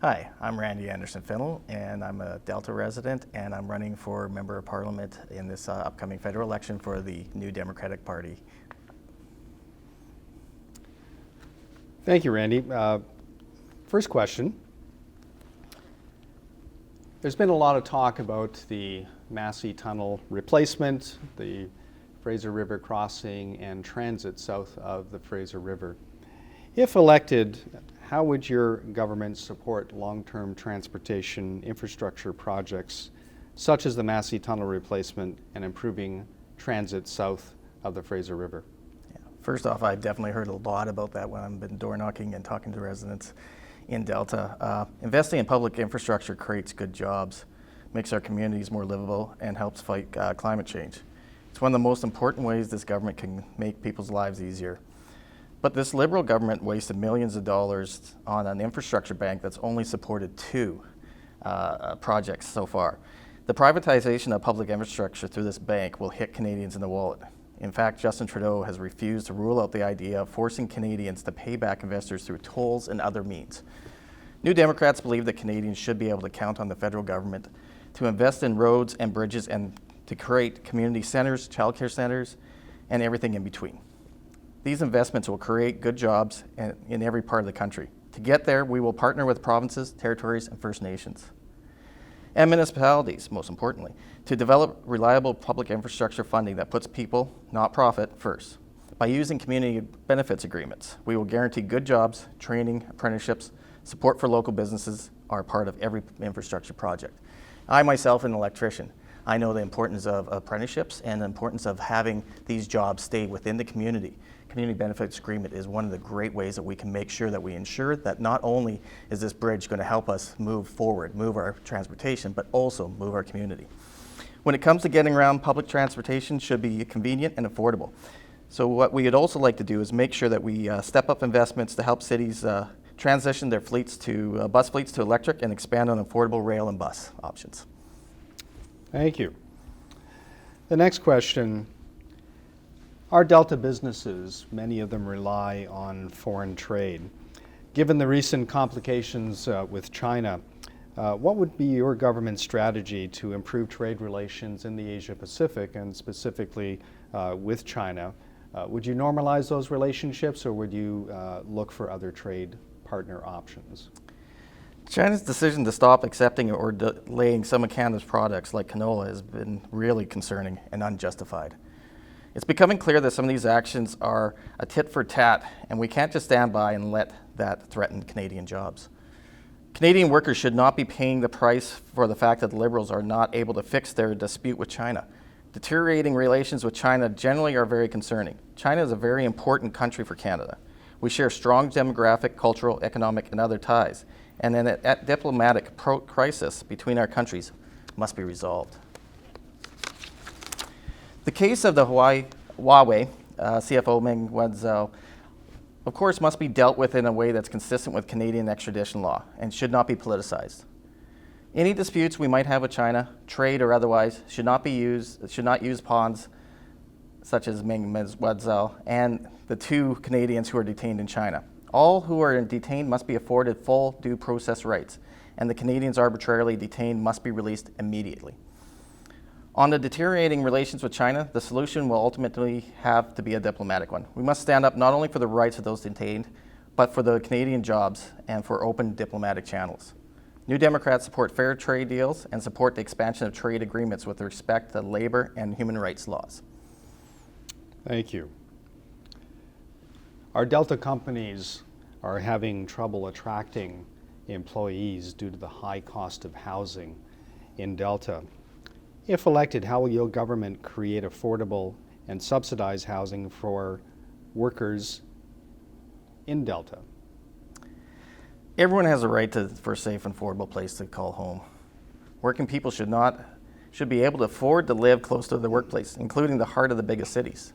Hi, I'm Randy Anderson-Fennell, and I'm a Delta resident, and I'm running for Member of Parliament in this upcoming federal election for the New Democratic Party. Thank you, Randy. First question. There's been a lot of talk about the Massey Tunnel replacement, the Fraser River crossing, and transit south of the Fraser River. If elected, how would your government support long-term transportation infrastructure projects such as the Massey Tunnel replacement and improving transit south of the Fraser River? First off, I've definitely heard a lot about that when I've been door knocking and talking to residents in Delta. Investing in public infrastructure creates good jobs, makes our communities more livable, and helps fight climate change. It's one of the most important ways this government can make people's lives easier. But this Liberal government wasted millions of dollars on an infrastructure bank that's only supported two projects so far. The privatization of public infrastructure through this bank will hit Canadians in the wallet. In fact, Justin Trudeau has refused to rule out the idea of forcing Canadians to pay back investors through tolls and other means. New Democrats believe that Canadians should be able to count on the federal government to invest in roads and bridges and to create community centers, childcare centers, and everything in between. These investments will create good jobs in every part of the country. To get there, we will partner with provinces, territories, and First Nations. And municipalities, most importantly, to develop reliable public infrastructure funding that puts people, not profit, first. By using community benefits agreements, we will guarantee good jobs, training, apprenticeships, support for local businesses are part of every infrastructure project. I myself am an electrician. I know the importance of apprenticeships and the importance of having these jobs stay within the community. Community benefits agreement is one of the great ways that we can make sure that we ensure that not only is this bridge going to help us move forward, move our transportation, but also move our community. When it comes to getting around, public transportation should be convenient and affordable. So what we would also like to do is make sure that we step up investments to help cities transition their fleets to bus fleets to electric and expand on affordable rail and bus options. Thank you. The next question. Our Delta businesses, many of them rely on foreign trade. Given the recent complications with China, what would be your government's strategy to improve trade relations in the Asia-Pacific and specifically with China? Would you normalize those relationships or would you look for other trade partner options? China's decision to stop accepting or delaying some of Canada's products like canola has been really concerning and unjustified. It's becoming clear that some of these actions are a tit for tat, and we can't just stand by and let that threaten Canadian jobs. Canadian workers should not be paying the price for the fact that the Liberals are not able to fix their dispute with China. Deteriorating relations with China generally are very concerning. China is a very important country for Canada. We share strong demographic, cultural, economic, and other ties, and a diplomatic crisis between our countries must be resolved. The case of the Huawei CFO Meng Wanzhou, of course, must be dealt with in a way that's consistent with Canadian extradition law and should not be politicized. Any disputes we might have with China, trade or otherwise, should not use pawns such as Meng Wanzhou and the two Canadians who are detained in China. All who are detained must be afforded full due process rights, and the Canadians arbitrarily detained must be released immediately. On the deteriorating relations with China, the solution will ultimately have to be a diplomatic one. We must stand up not only for the rights of those detained, but for the Canadian jobs and for open diplomatic channels. New Democrats support fair trade deals and support the expansion of trade agreements with respect to labor and human rights laws. Thank you. Our Delta companies are having trouble attracting employees due to the high cost of housing in Delta. If elected, how will your government create affordable and subsidized housing for workers in Delta? Everyone has a right for a safe and affordable place to call home. Working people should be able to afford to live close to their workplace, including the heart of the biggest cities.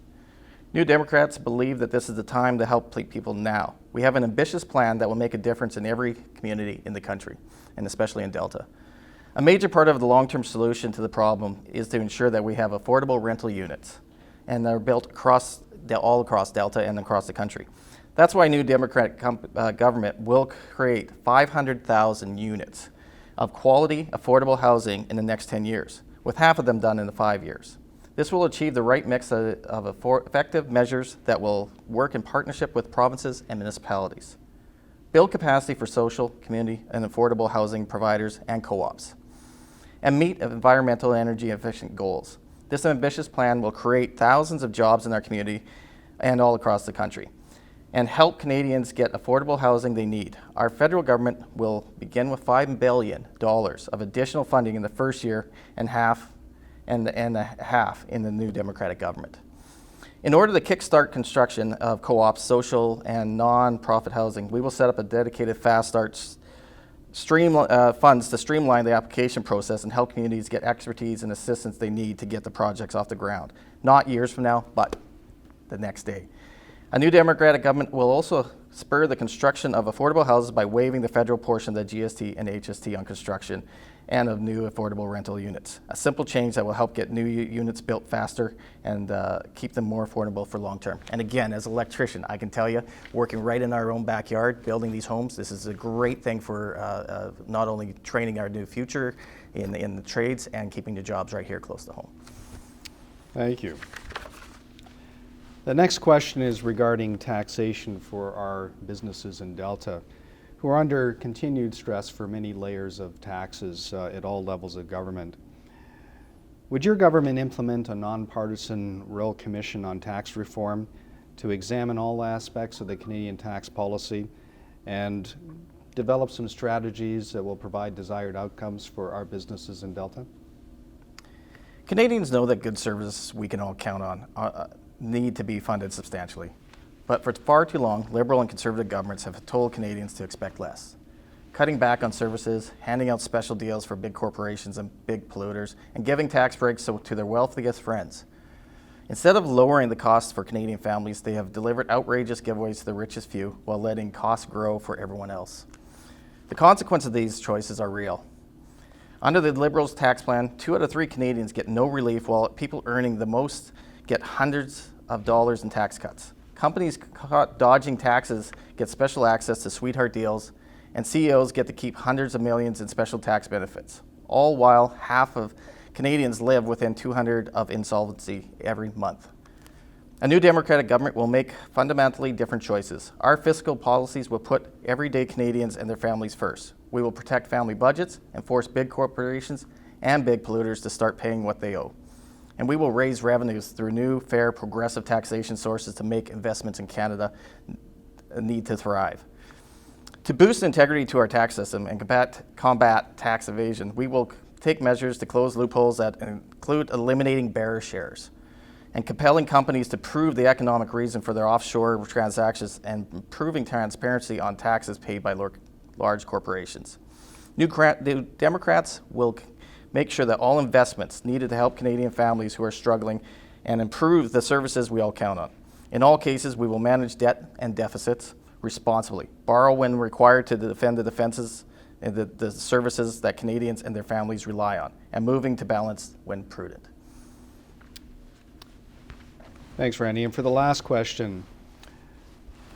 New Democrats believe that this is the time to help people now. We have an ambitious plan that will make a difference in every community in the country, and especially in Delta. A major part of the long-term solution to the problem is to ensure that we have affordable rental units, and they're built all across Delta and across the country. That's why new Democratic government will create 500,000 units of quality, affordable housing in the next 10 years, with half of them done in the 5 years. This will achieve the right mix of effective measures that will work in partnership with provinces and municipalities. Build capacity for social, community, and affordable housing providers and co-ops, and meet environmental energy efficient goals. This ambitious plan will create thousands of jobs in our community and all across the country, and help Canadians get affordable housing they need. Our federal government will begin with $5 billion of additional funding in the first year and a half in the new Democratic government. In order to kickstart construction of co-ops, social, and non-profit housing, we will set up a dedicated fast start funds to streamline the application process and help communities get expertise and assistance they need to get the projects off the ground. Not years from now, but the next day. A new Democratic government will also spur the construction of affordable houses by waiving the federal portion of the GST and HST on construction and of new affordable rental units. A simple change that will help get new units built faster and keep them more affordable for long term. And again, as an electrician, I can tell you, working right in our own backyard, building these homes, this is a great thing for not only training our new future in the trades and keeping the jobs right here close to home. Thank you. The next question is regarding taxation for our businesses in Delta, who are under continued stress for many layers of taxes at all levels of government. Would your government implement a nonpartisan Royal Commission on Tax Reform to examine all aspects of the Canadian tax policy and develop some strategies that will provide desired outcomes for our businesses in Delta? Canadians know that good services we can all count on need to be funded substantially. But for far too long, Liberal and Conservative governments have told Canadians to expect less. Cutting back on services, handing out special deals for big corporations and big polluters, and giving tax breaks to their wealthiest friends. Instead of lowering the costs for Canadian families, they have delivered outrageous giveaways to the richest few while letting costs grow for everyone else. The consequences of these choices are real. Under the Liberals' tax plan, 2 out of 3 Canadians get no relief, while people earning the most get hundreds of dollars in tax cuts. Companies caught dodging taxes get special access to sweetheart deals, and CEOs get to keep hundreds of millions in special tax benefits, all while half of Canadians live within 200 of insolvency every month. A new Democratic government will make fundamentally different choices. Our fiscal policies will put everyday Canadians and their families first. We will protect family budgets and force big corporations and big polluters to start paying what they owe. And we will raise revenues through new, fair, progressive taxation sources to make investments in Canada need to thrive. To boost integrity to our tax system and combat tax evasion, we will take measures to close loopholes that include eliminating bearer shares and compelling companies to prove the economic reason for their offshore transactions and improving transparency on taxes paid by large corporations. New Democrats will make sure that all investments needed to help Canadian families who are struggling and improve the services we all count on. In all cases, we will manage debt and deficits responsibly, borrow when required to defend the defenses and the services that Canadians and their families rely on, and moving to balance when prudent. Thanks, Randy. And for the last question,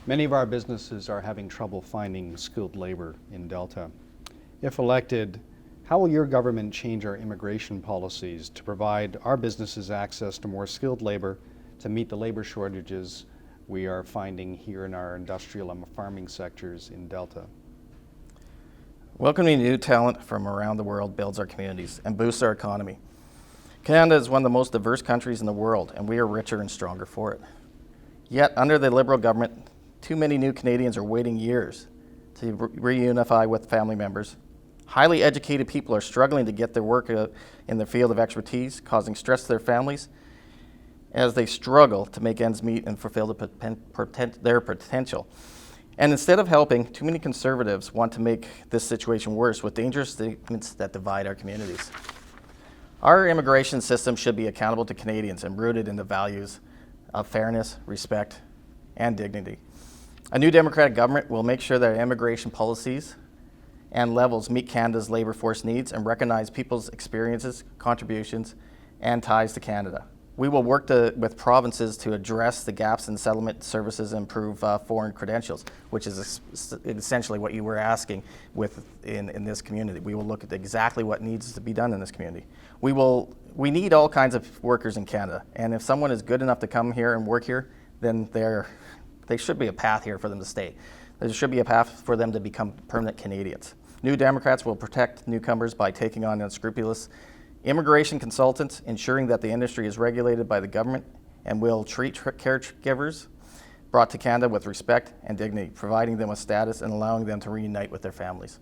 many of our businesses are having trouble finding skilled labor in Delta. If elected, how will your government change our immigration policies to provide our businesses access to more skilled labor to meet the labor shortages we are finding here in our industrial and farming sectors in Delta? Welcoming new talent from around the world builds our communities and boosts our economy. Canada is one of the most diverse countries in the world, and we are richer and stronger for it. Yet, under the Liberal government, too many new Canadians are waiting years to reunify with family members. Highly educated people are struggling to get their work in their field of expertise, causing stress to their families as they struggle to make ends meet and fulfill their potential. And instead of helping, too many Conservatives want to make this situation worse with dangerous statements that divide our communities. Our immigration system should be accountable to Canadians and rooted in the values of fairness, respect, and dignity. A new Democratic government will make sure that immigration policies and levels meet Canada's labour force needs and recognize people's experiences, contributions, and ties to Canada. We will work with provinces to address the gaps in settlement services and improve foreign credentials, which is essentially what you were asking in this community. We will look at exactly what needs to be done in this community. We need all kinds of workers in Canada, and if someone is good enough to come here and work here, then there should be a path here for them to stay. There should be a path for them to become permanent Canadians. New Democrats will protect newcomers by taking on unscrupulous immigration consultants, ensuring that the industry is regulated by the government, and will treat caregivers brought to Canada with respect and dignity, providing them with status and allowing them to reunite with their families.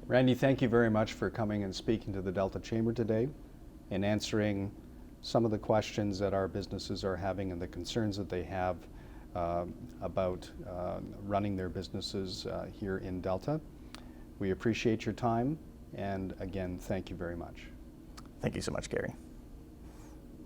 Randy, thank you very much for coming and speaking to the Delta Chamber today and answering some of the questions that our businesses are having and the concerns that they have about running their businesses here in Delta. We appreciate your time, and again, thank you very much. Thank you so much, Garry.